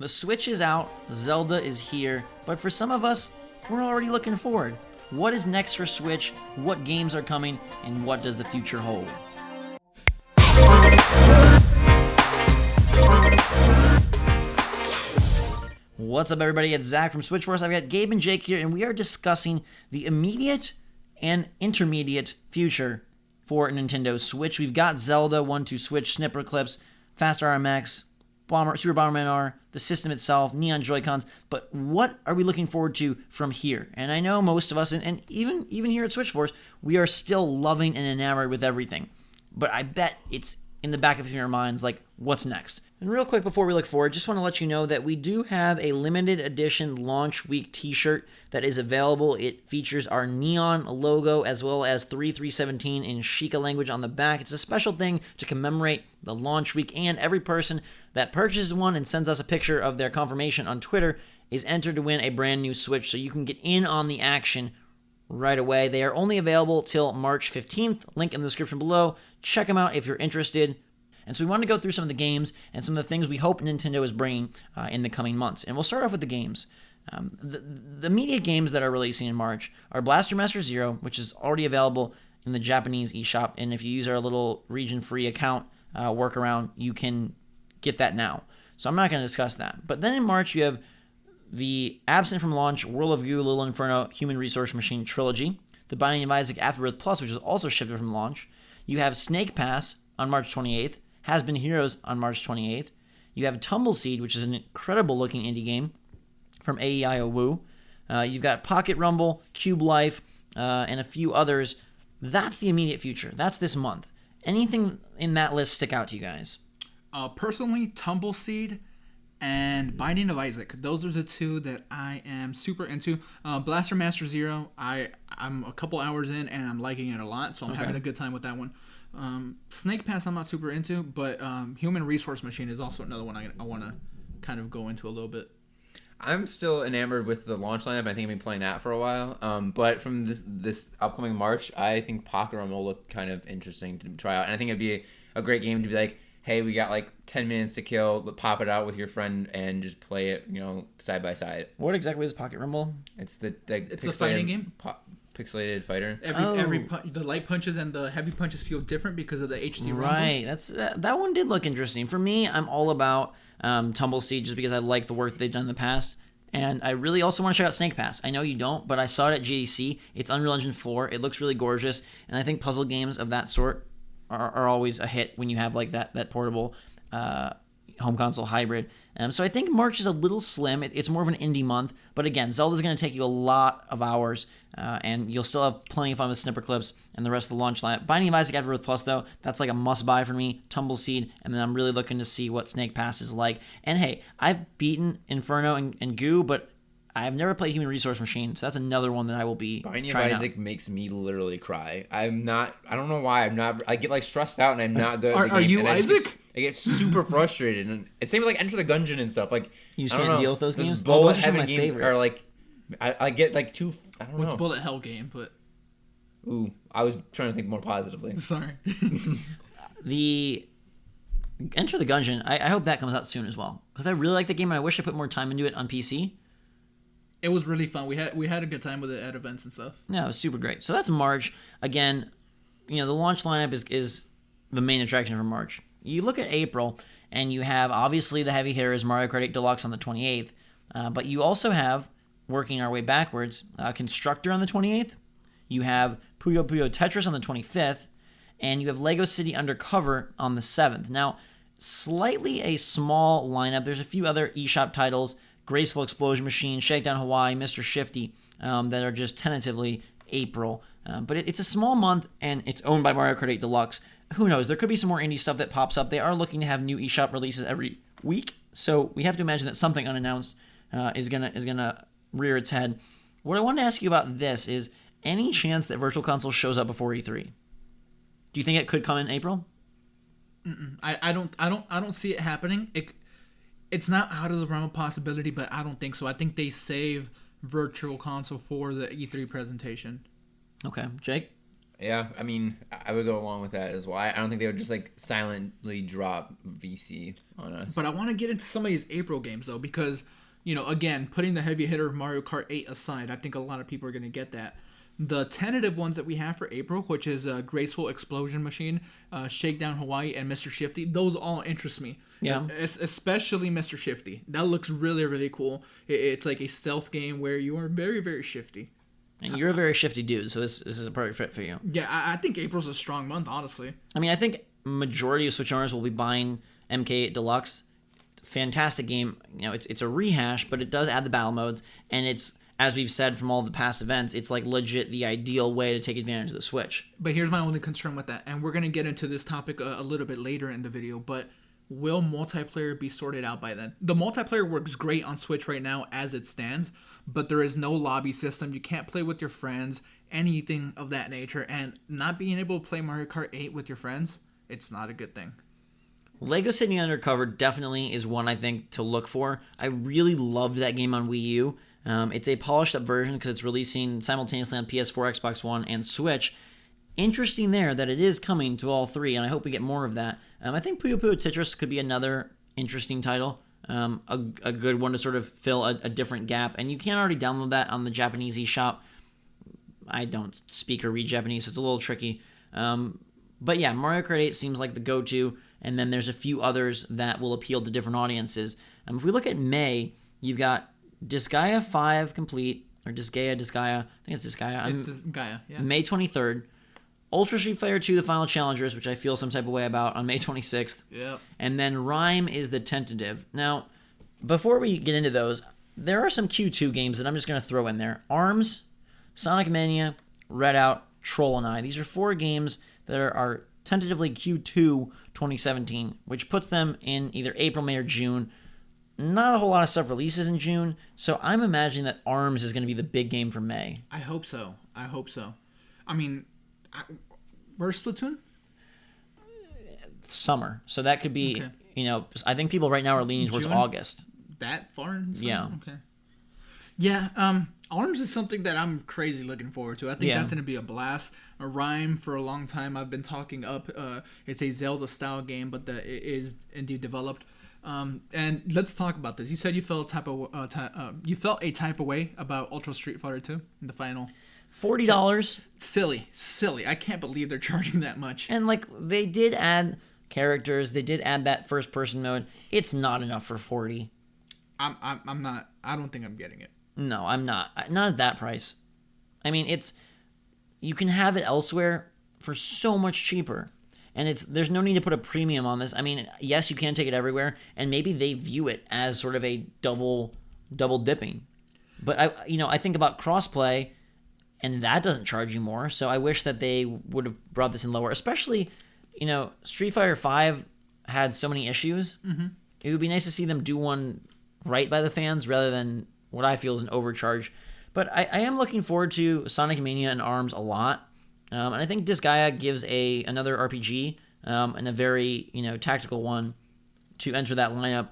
The Switch is out, Zelda is here, but for some of us, we're already looking forward. What is next for Switch? What games are coming? And what does the future hold? What's up, everybody? It's Zach from Switchforce. I've got Gabe and Jake here, and we are discussing the immediate and intermediate future for Nintendo Switch. We've got Zelda 1-2 Switch, Snipper Clips, Fast RMX, Super Bomberman R, the system itself, Neon Joy-Cons, but what are we looking forward to from here? And I know most of us, and even here at Switchforce, we are still loving and enamored with everything. But I bet it's in the back of your minds, like, what's next? And real quick before we look forward, just want to let you know that we do have a limited edition launch week t-shirt that is available. It features our neon logo as well as 3317 in Sheikah language on the back. It's a special thing to commemorate the launch week, and every person that purchases one and sends us a picture of their confirmation on Twitter is entered to win a brand new Switch, so you can get in on the action right away. They are only available till March 15th. Link in the description below. Check them out if you're interested. And so we want to go through some of the games and some of the things we hope Nintendo is bringing in the coming months. And we'll start off with the games. The immediate games that are releasing in March are Blaster Master Zero, which is already available in the Japanese eShop. And if you use our little region-free account workaround, you can get that now. So I'm not going to discuss that. But then in March, you have the absent from launch World of Goo, Little Inferno, Human Resource Machine Trilogy, The Binding of Isaac Afterbirth Plus, which is also shipped from launch. You have Snake Pass on March 28th. Has Been Heroes on March 28th. You have Tumbleseed, which is an incredible looking indie game from AEIOWoo. You've got Pocket Rumble, Cube Life, and a few others. That's the immediate future. That's this month. Anything in that list stick out to you guys? Personally, Tumbleseed and Binding of Isaac. Those are the two that I am super into. Blaster Master Zero, I'm a couple hours in and I'm liking it a lot, so I'm having a good time with that one. Snake Pass I'm not super into, but Human Resource Machine is also another one I want to kind of go into a little bit. I'm still enamored with the launch lineup. I think I've been playing that for a while. But from this upcoming March, I think Pocket Rumble will look kind of interesting to try out. And I think it'd be a great game to be like, hey, we got like 10 minutes to kill, pop it out with your friend and just play it, side by side. What exactly is Pocket Rumble? It's the it's a fighting game. Pixelated fighter. The light punches and the heavy punches feel different because of the HD rumble. Right. That one did look interesting. For me, I'm all about Tumbleseed just because I like the work they've done in the past. And I really also want to check out Snake Pass. I know you don't, but I saw it at GDC. It's Unreal Engine 4. It looks really gorgeous. And I think puzzle games of that sort are always a hit when you have like that portable home console hybrid. So I think March is a little slim. It's more of an indie month. But again, Zelda's going to take you a lot of hours, and you'll still have plenty of fun with Snipper Clips and the rest of the launch lineup. Binding of Isaac Afterbirth Plus, though, that's like a must-buy for me. Tumbleseed, and then I'm really looking to see what Snake Pass is like. And hey, I've beaten Inferno and Goo, but I've never played Human Resource Machine, so that's another one that I will be Binding of trying Isaac out. Makes me literally cry. I don't know why. I get like stressed out and I'm not good at the game. Are you and Isaac? I get super frustrated. And it's same with like Enter the Gungeon and stuff. Like, You just I don't can't know. deal with those games? Bullet Those are some of heavy my games favorites. are like, I get like too, I don't know. It's a bullet hell game, but Ooh, I was trying to think more positively. sorry. The Enter the Gungeon, I hope that comes out soon as well, because I really like the game and I wish I put more time into it on PC. It was really fun. We had a good time with it at events and stuff. No, it was super great. So that's March. Again, the launch lineup is the main attraction for March. You look at April, and you have, obviously, the heavy hitters, Mario Kart 8 Deluxe on the 28th, but you also have, working our way backwards, Constructor on the 28th, you have Puyo Puyo Tetris on the 25th, and you have Lego City Undercover on the 7th. Now, slightly a small lineup. There's a few other eShop titles, Graceful Explosion Machine, Shakedown Hawaii, Mr. Shifty, that are just tentatively April. But it's a small month, and it's owned by Mario Kart 8 Deluxe. Who knows? There could be some more indie stuff that pops up. They are looking to have new eShop releases every week, so we have to imagine that something unannounced is gonna rear its head. What I want to ask you about this is, any chance that Virtual Console shows up before E3? Do you think it could come in April? I don't see it happening. It's not out of the realm of possibility, but I don't think so. I think they save Virtual Console for the E3 presentation. Okay, Jake? Yeah, I mean, I would go along with that as well. I don't think they would just like silently drop VC on us. But I want to get into some of these April games though, because again, putting the heavy hitter of Mario Kart 8 aside, I think a lot of people are going to get that. The tentative ones that we have for April, which is Graceful Explosion Machine, Shakedown Hawaii, and Mr. Shifty, those all interest me. Yeah. Especially Mr. Shifty. That looks really, really cool. It's like a stealth game where you are very, very shifty. And you're a very shifty dude, so this is a perfect fit for you. Yeah, I think April's a strong month, honestly. I mean, I think majority of Switch owners will be buying MK8 Deluxe. Fantastic game. It's a rehash, but it does add the battle modes, and it's, as we've said from all the past events, it's like legit the ideal way to take advantage of the Switch. But here's my only concern with that, and we're going to get into this topic a little bit later in the video, but will multiplayer be sorted out by then? The multiplayer works great on Switch right now as it stands, but there is no lobby system. You can't play with your friends, anything of that nature, and not being able to play Mario Kart 8 with your friends, it's not a good thing. Lego City Undercover definitely is one I think to look for. I really loved that game on Wii U. It's a polished up version because it's releasing simultaneously on PS4, Xbox One, and Switch. Interesting there that it is coming to all three, and I hope we get more of that. I think Puyo Puyo Tetris could be another interesting title, a good one to sort of fill a different gap. And you can already download that on the Japanese eShop. I don't speak or read Japanese, so it's a little tricky. But yeah, Mario Kart 8 seems like the go-to, and then there's a few others that will appeal to different audiences. If we look at May, you've got Disgaea 5 Complete, or Disgaea, I think it's Disgaea. It's Disgaea, yeah. May 23rd. Ultra Street Fighter 2 The Final Challengers, which I feel some type of way about, on May 26th. Yeah. And then Rhyme is the tentative. Now, before we get into those, there are some Q2 games that I'm just going to throw in there. ARMS, Sonic Mania, Redout, Troll and I. These are 4 games that are tentatively Q2 2017, which puts them in either April, May, or June. Not a whole lot of stuff releases in June, so I'm imagining that ARMS is going to be the big game for May. I hope so. I mean, where's Splatoon? Summer. So that could be, Okay. I think people right now are leaning towards June? August. That far in summer? Yeah. Okay. Yeah, ARMS is something that I'm crazy looking forward to. I think that's going to be a blast. A Rhyme, for a long time, I've been talking up. It's a Zelda-style game, but that it is indeed developed. And let's talk about this. You said you felt a type of way about Ultra Street Fighter 2 in the final. $40. Silly. I can't believe they're charging that much. And they did add characters. They did add that first-person mode. It's not enough for $40. I'm not. I don't think I'm getting it. No, I'm not. Not at that price. I mean, you can have it elsewhere for so much cheaper. And there's no need to put a premium on this. I mean, yes, you can take it everywhere, and maybe they view it as sort of a double dipping. But I think about crossplay, and that doesn't charge you more. So I wish that they would have brought this in lower. Especially, Street Fighter V had so many issues. Mm-hmm. It would be nice to see them do one right by the fans rather than what I feel is an overcharge. But I am looking forward to Sonic Mania and ARMS a lot. And I think Disgaea gives another RPG and a very tactical one to enter that lineup.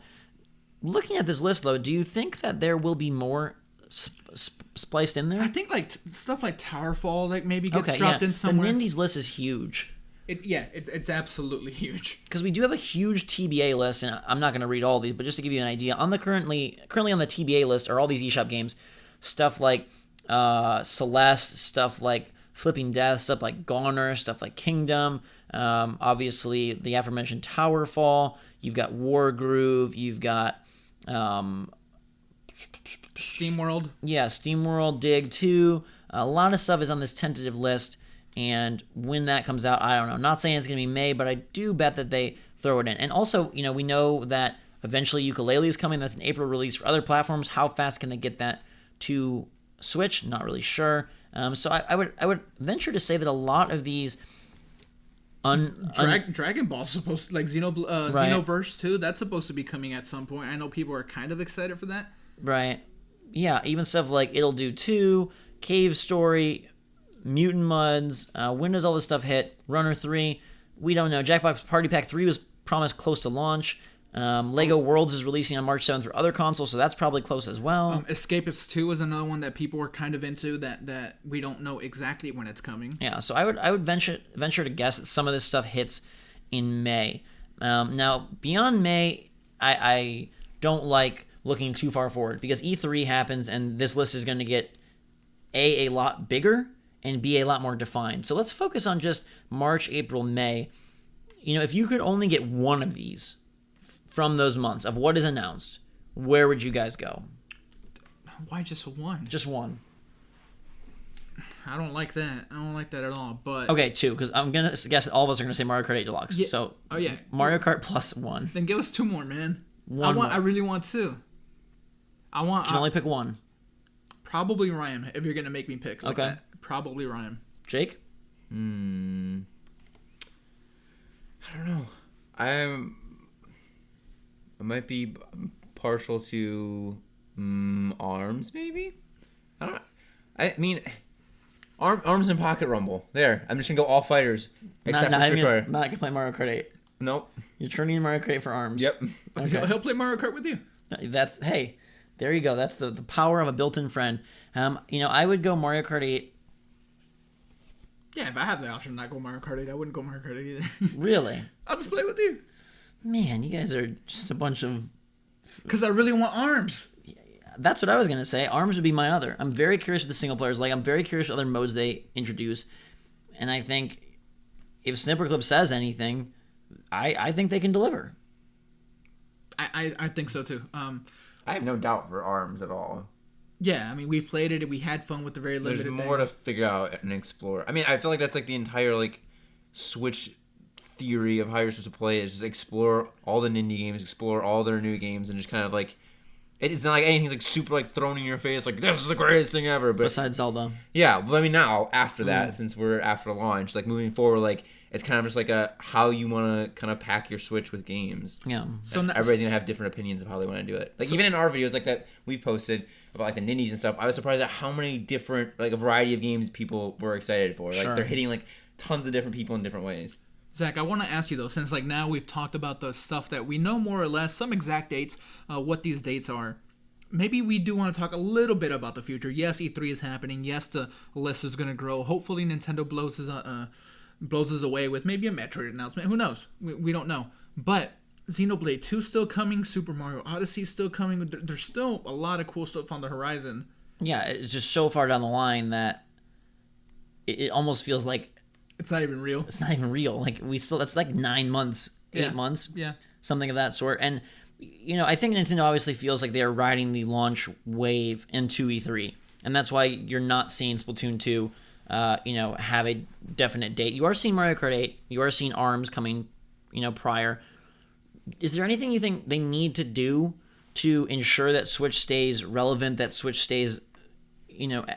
Looking at this list, though, do you think that there will be more spliced in there? I think stuff like Towerfall maybe gets dropped in somewhere. The Nindies list is huge. It's absolutely huge. Because we do have a huge TBA list, and I'm not going to read all these, but just to give you an idea, currently on the TBA list are all these eShop games, stuff like Celeste, stuff like Flipping Death, stuff like Goner, stuff like Kingdom, obviously the aforementioned Towerfall, you've got Wargroove, you've got SteamWorld. Yeah, SteamWorld, Dig 2, a lot of stuff is on this tentative list, and when that comes out, I don't know. Not saying it's going to be May, but I do bet that they throw it in. And also, we know that eventually Yooka-Laylee is coming. That's an April release for other platforms. How fast can they get that to Switch? Not really sure. So I would venture to say that a lot of these Dragon Ball's supposed to, Xenoverse 2, that's supposed to be coming at some point. I know people are kind of excited for that. Right. Yeah, even stuff like It'll Do 2, Cave Story, Mutant Muds, when does all this stuff hit? Runner 3, we don't know. Jackbox Party Pack 3 was promised close to launch. Lego Worlds is releasing on March 7th for other consoles, so that's probably close as well. Escapist 2 is another one that people are kind of into that we don't know exactly when it's coming. Yeah, so I would venture to guess that some of this stuff hits in May. Now, beyond May, I don't like looking too far forward because E3 happens and this list is going to get a lot bigger and B, a lot more defined. So let's focus on just March, April, May. If you could only get one of these from those months of what is announced, where would you guys go? Why just one? Just one. I don't like that. I don't like that at all. But okay, two, because I'm gonna guess that all of us are gonna say Mario Kart 8 Deluxe. Yeah. So yeah, Mario Kart plus one. Then give us two more, man. More. I really want two. You can only pick one. Probably Ryan. If you're gonna make me pick. Like okay. That. Probably Ryan. Jake. I don't know. I might be partial to ARMS, maybe. I mean, ARMS and Pocket Rumble. There. I'm just gonna go all fighters except for Street Fighter. Not gonna play Mario Kart 8. Nope. You're turning in Mario Kart 8 for ARMS. Yep. Okay. He'll play Mario Kart with you. Hey, there you go. That's the power of a built-in friend. I would go Mario Kart 8. Yeah, if I have the option to not go Mario Kart 8, I wouldn't go Mario Kart 8 either. Really? I'll just play with you. Man, you guys are just a bunch of... Because I really want ARMS. That's what I was going to say. ARMS would be my other. I'm very curious what the single players like. I'm very curious what other modes they introduce. And I think if Snipperclip says anything, I think they can deliver. I think so too. I have no doubt for ARMS at all. Yeah, I mean, we played it. We had fun with the very limited There's more to figure out and explore. I mean, I feel like that's like the entire like Switch theory of how you're supposed to play is just explore all the indie games, explore all their new games, and just kind of like it's not like anything's like super like thrown in your face like this is the greatest thing ever. But besides Zelda. Yeah, but I mean now after that, since we're after launch, like moving forward, like it's kind of just like a how you want to kind of pack your Switch with games. Yeah. So everybody's gonna have different opinions of how they want to do it. Like even in our videos like that we've posted about like the Nindies and stuff, I was surprised at how many different like a variety of games people were excited for. Like they're hitting like tons of different people in different ways. Zach, I want to ask you though, since like now we've talked about the stuff that we know more or less, some exact dates, what these dates are. Maybe we do want to talk a little bit about the future. Yes, E3 is happening. Yes, the list is going to grow. Hopefully, Nintendo blows us away with maybe a Metroid announcement. Who knows? We don't know. But Xenoblade 2 still coming. Super Mario Odyssey still coming. There's still a lot of cool stuff on the horizon. Yeah, it's just so far down the line that it almost feels like it's not even real. It's not even real. Like that's like 9 months, 8 months, something of that sort. And I think Nintendo obviously feels like they are riding the launch wave into E3, and that's why you're not seeing Splatoon 2, have a definite date. You are seeing Mario Kart 8. You are seeing ARMS coming, prior. Is there anything you think they need to do to ensure that Switch stays relevant, that Switch stays,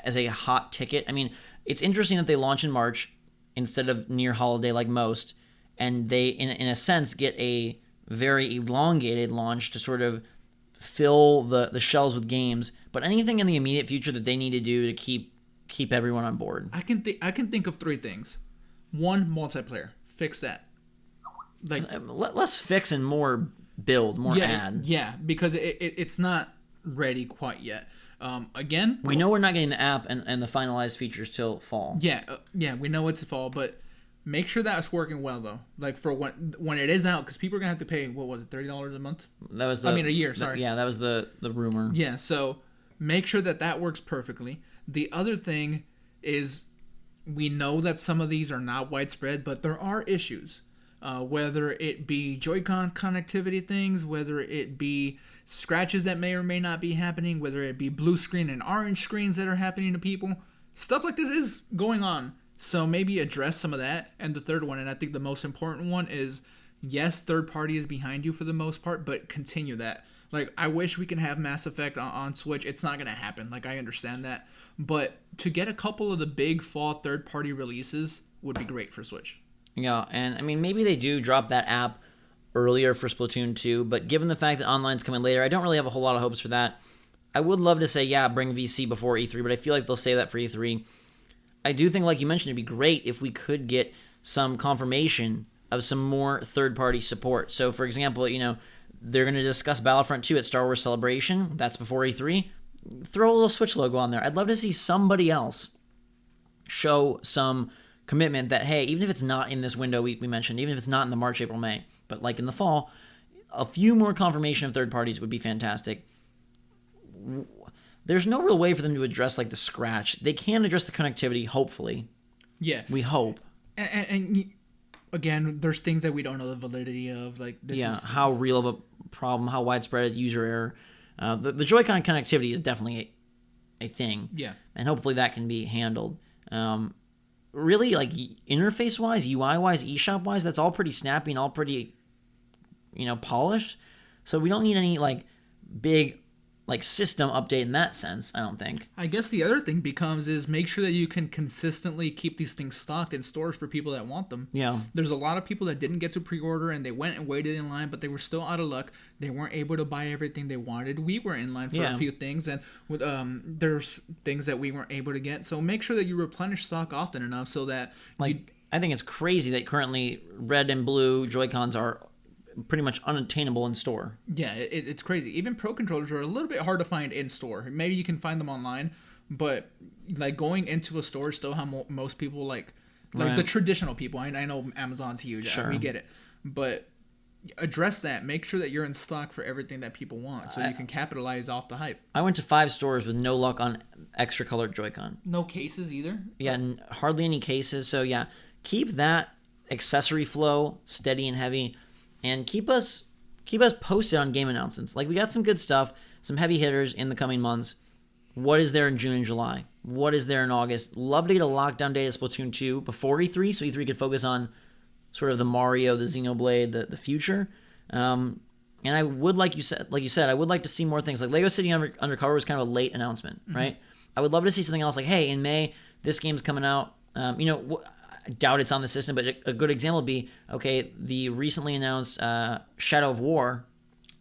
as a hot ticket? I mean, it's interesting that they launch in March instead of near holiday like most, and they, in a sense, get a very elongated launch to sort of fill the shelves with games. But anything in the immediate future that they need to do to keep everyone on board? I can think of three things. One, multiplayer. Fix that. Like less fix and more build, more add. Yeah, because it's not ready quite yet. Again, we know we're not getting the app and the finalized features till fall. Yeah, we know it's fall, but make sure that's working well though. Like for when it is out, because people are gonna have to pay what was it, $30 a month? That was a year. Sorry. Yeah, that was the rumor. Yeah, so make sure that works perfectly. The other thing is, we know that some of these are not widespread, but there are issues. Whether it be Joy-Con connectivity things, whether it be scratches that may or may not be happening, whether it be blue screen and orange screens that are happening to people. Stuff like this is going on. So maybe address some of that. And the third one, and I think the most important one, is yes, third party is behind you for the most part, but continue that. Like, I wish we can have Mass Effect on Switch. It's not going to happen. Like, I understand that. But to get a couple of the big fall third party releases would be great for Switch. Yeah, and I mean, maybe they do drop that app earlier for Splatoon 2, but given the fact that online's coming later, I don't really have a whole lot of hopes for that. I would love to say, yeah, bring VC before E3, but I feel like they'll save that for E3. I do think, like you mentioned, it'd be great if we could get some confirmation of some more third-party support. So, for example, They're going to discuss Battlefront 2 at Star Wars Celebration. That's before E3. Throw a little Switch logo on there. I'd love to see somebody else show some commitment that, hey, even if it's not in this window we mentioned, even if it's not in the March, April, May, but like in the fall, a few more confirmation of third parties would be fantastic. There's no real way for them to address like the scratch. They can address the connectivity, hopefully. Yeah. We hope. And again, there's things that we don't know the validity of. Like this is, how real of a problem, how widespread user error. The Joy-Con connectivity is definitely a thing. Yeah. And hopefully that can be handled. Really, like interface-wise, UI-wise, eShop-wise, that's all pretty snappy and all pretty, polished. So we don't need any like big like system update in that sense, I don't think. I guess the other thing becomes is make sure that you can consistently keep these things stocked in stores for people that want them. Yeah. There's a lot of people that didn't get to pre-order and they went and waited in line, but they were still out of luck. They weren't able to buy everything they wanted. We were in line for a few things, and with there's things that we weren't able to get. So make sure that you replenish stock often enough so that I think it's crazy that currently red and blue Joy-Cons are pretty much unattainable in store. Yeah, it's crazy. Even Pro controllers are a little bit hard to find in store. Maybe you can find them online, but like going into a store is still how most people like Right. the traditional people. I know Amazon's huge. Sure. We get it, but address that. Make sure that you're in stock for everything that people want, so you can capitalize off the hype. I went to 5 stores with no luck on extra colored Joy-Con. No cases either. Yeah, hardly any cases. So yeah, keep that accessory flow steady and heavy, and keep us posted on game announcements. Like we got some good stuff, some heavy hitters in the coming months. What is there in June and July? What is there in August? Love to get a lockdown date of Splatoon 2 before E3, so E3 could focus on sort of the Mario, the Xenoblade, the future. And I would, like you said, I would like to see more things. Like Lego City Undercover was kind of a late announcement, right? I would love to see something else like, hey, in May, this game's coming out. I doubt it's on the system, but a good example would be, okay, the recently announced Shadow of War.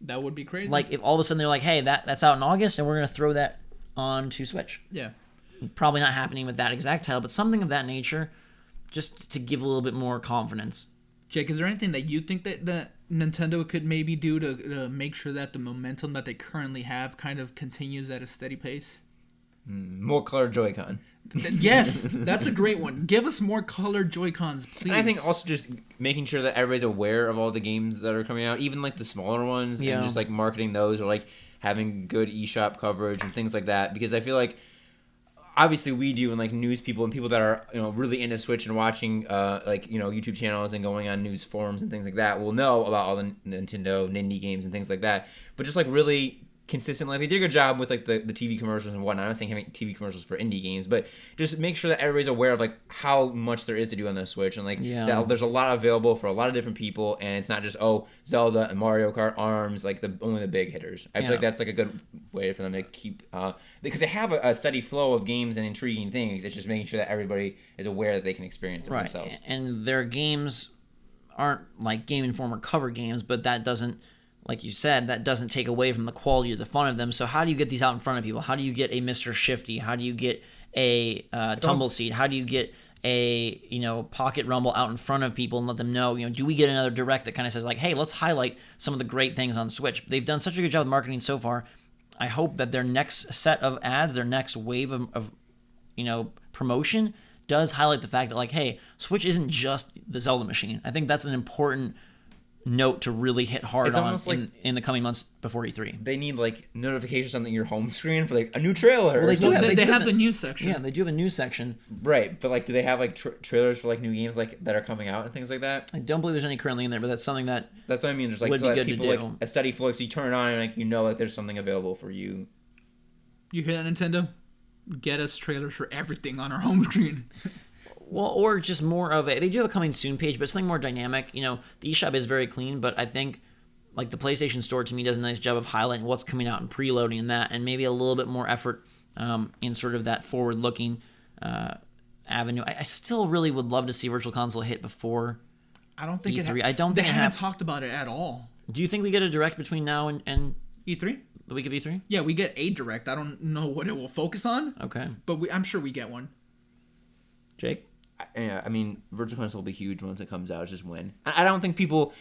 That would be crazy. Like if all of a sudden they're like, hey, that's out in August, and we're going to throw that onto Switch. Yeah. Probably not happening with that exact title, but something of that nature, just to give a little bit more confidence. Jake, is there anything that you think that Nintendo could maybe do to make sure that the momentum that they currently have kind of continues at a steady pace? More colored Joy-Con. Yes, that's a great one. Give us more colored Joy-Cons, please. And I think also just making sure that everybody's aware of all the games that are coming out, even like the smaller ones, and just like marketing those or like having good eShop coverage and things like that. Because I feel like obviously we do, and like news people and people that are really into Switch and watching YouTube channels and going on news forums and things like that will know about all the Nintendo indie games and things like that. But just like really consistently, like they did a good job with like the TV commercials and whatnot. I'm not saying having TV commercials for indie games, but just make sure that everybody's aware of like how much there is to do on the Switch, and like that there's a lot available for a lot of different people, and it's not just Zelda and Mario Kart, ARMS, like only the big hitters. I feel like that's like a good way for them to keep because they have a steady flow of games and intriguing things. It's just making sure that everybody is aware that they can experience it themselves. And their games aren't like Game Informer cover games, but that doesn't, like you said, that doesn't take away from the quality or the fun of them. So how do you get these out in front of people? How do you get a Mr. Shifty? How do you get a Tumbleseed? How do you get a Pocket Rumble out in front of people and let them know, do we get another direct that kind of says like, hey, let's highlight some of the great things on Switch? They've done such a good job with marketing so far. I hope that their next set of ads, their next wave of promotion does highlight the fact that like, hey, Switch isn't just the Zelda machine. I think that's an important note to really hit hard on in the coming months before E3. They need like notifications on your home screen for like a new trailer. Well, they have the news section. Yeah, they do have a news section. Right, but like, do they have like trailers for like new games like that are coming out and things like that? I don't believe there's any currently in there, but that's something that's what I mean. Just like would so be that good people to do. like a steady flow, so you turn it on and like there's something available for you. You hear that, Nintendo? Get us trailers for everything on our home screen. Well, or just more of they do have a coming soon page, but something more dynamic. The eShop is very clean, but I think like the PlayStation Store to me does a nice job of highlighting what's coming out and preloading and that, and maybe a little bit more effort in sort of that forward-looking avenue. I still really would love to see Virtual Console hit before I don't think E3. I don't think they haven't talked about it at all. Do you think we get a direct between now and E3? The week of E3? Yeah, we get a direct. I don't know what it will focus on. Okay. But I'm sure we get one. Jake? I mean, Virtual Console will be huge once it comes out. It's just when. I don't think people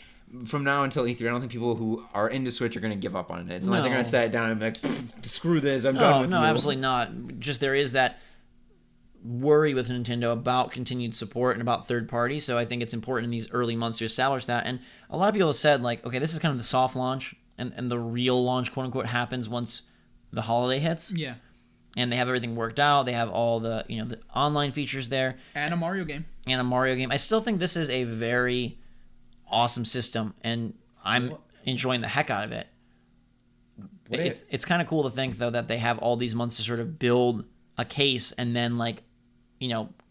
from now until E3, I don't think people who are into Switch are going to give up on it. It's not like they're No. going to sit down and be like, screw this, I'm done No, with no, you. absolutely not. Just there is that worry with Nintendo about continued support and about third parties. So I think it's important in these early months to establish that. And a lot of people have said, like, okay, this is kind of the soft launch, and the real launch, quote unquote, happens once the holiday hits. Yeah. And they have everything worked out. They have all the, the online features there And a Mario game. and a Mario game. I still think this is a very awesome system, and I'm enjoying the heck out of it. It's kind of cool to think, though, that they have all these months to sort of build a case and then, like,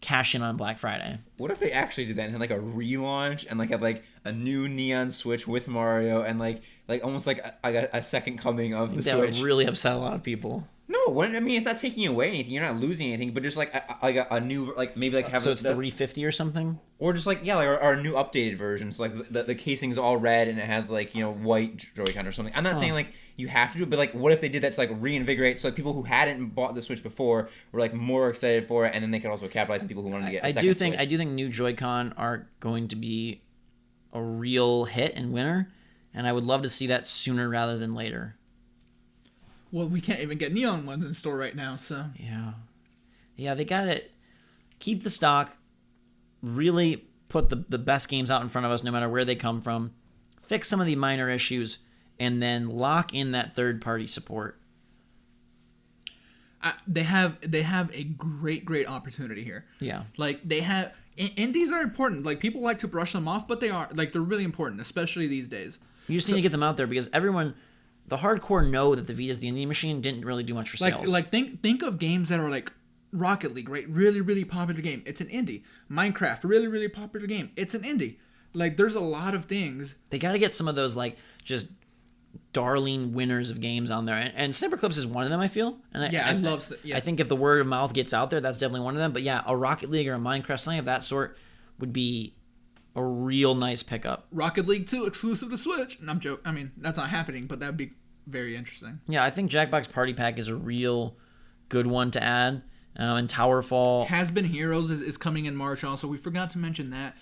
cash in on Black Friday. What if they actually did that and had like a relaunch and like have like a new Neon Switch with Mario and like almost like a second coming of the That Switch? would really upset a lot of people. No, I mean it's not taking away anything. You're not losing anything, but just like a new like maybe like have So it's $350 or something. or just like like our new updated version. So like the casing's all red and it has like white Joy-Con or something. I'm not saying like you have to do it, but like what if they did that to like reinvigorate so like people who hadn't bought the Switch before were like more excited for it, and then they could also capitalize on people who wanted to get. I do think new Joy-Con are going to be a real hit and winner, and I would love to see that sooner rather than later. Well, we can't even get Neon ones in store right now, so. Yeah, they got to keep the stock, really put the best games out in front of us no matter where they come from, fix some of the minor issues, and then lock in that third-party support. They have a great opportunity here. Yeah. Like they have indies are important. Like people like to brush them off, but they're really important, especially these days. You just need to get them out there because everyone, the hardcore, know that the Vita's the indie machine didn't really do much for sales. Like think of games that are like Rocket League, right? Really popular game. It's an indie. Minecraft, really popular game. It's an indie. Like there's a lot of things. They got to get some of those like just darling winners of games on there, and Sniper Clips is one of them. I feel, and I think if the word of mouth gets out there, that's definitely one of them. But yeah, a Rocket League or a Minecraft, something of that sort, would be a real nice pickup. Rocket League 2 exclusive to Switch. And I'm joking. I mean, that's not happening, but that'd be very interesting. Yeah, I think Jackbox Party Pack is a real good one to add. And Towerfall Has Been Heroes is coming in March also. We forgot to mention that.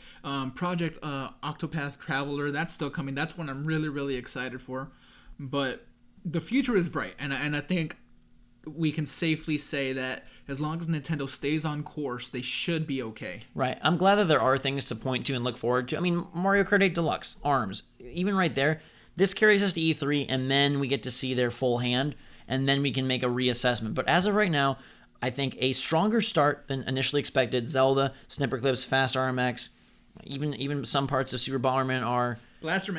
Project Octopath Traveler, that's still coming. That's one I'm really excited for. But the future is bright, and I think we can safely say that as long as Nintendo stays on course, they should be okay. Right. I'm glad that there are things to point to and look forward to. I mean, Mario Kart 8 Deluxe, ARMS, even right there, this carries us to E3, and then we get to see their full hand, and then we can make a reassessment. But as of right now, I think a stronger start than initially expected. Zelda, Sniper Clips, Fast RMX, even some parts of Super Bomberman are Blaster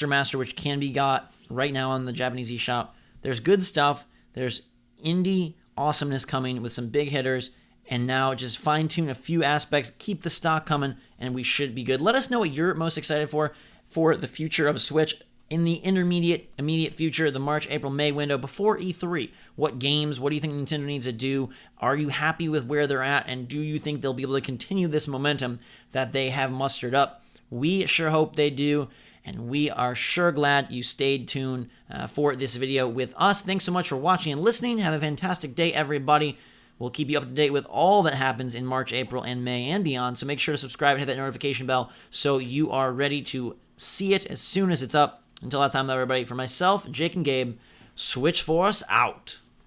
Master, which can be got right now on the Japanese eShop. There's good stuff. There's indie awesomeness coming with some big hitters. And now just fine-tune a few aspects, keep the stock coming, and we should be good. Let us know what you're most excited for the future of a Switch in the immediate future, the March, April, May window before E3. What games, what do you think Nintendo needs to do? Are you happy with where they're at? And do you think they'll be able to continue this momentum that they have mustered up? We sure hope they do. And we are sure glad you stayed tuned for this video with us. Thanks so much for watching and listening. Have a fantastic day, everybody. We'll keep you up to date with all that happens in March, April, and May and beyond. So make sure to subscribe and hit that notification bell so you are ready to see it as soon as it's up. Until that time, though, everybody, for myself, Jake, and Gabe, Switch Force out.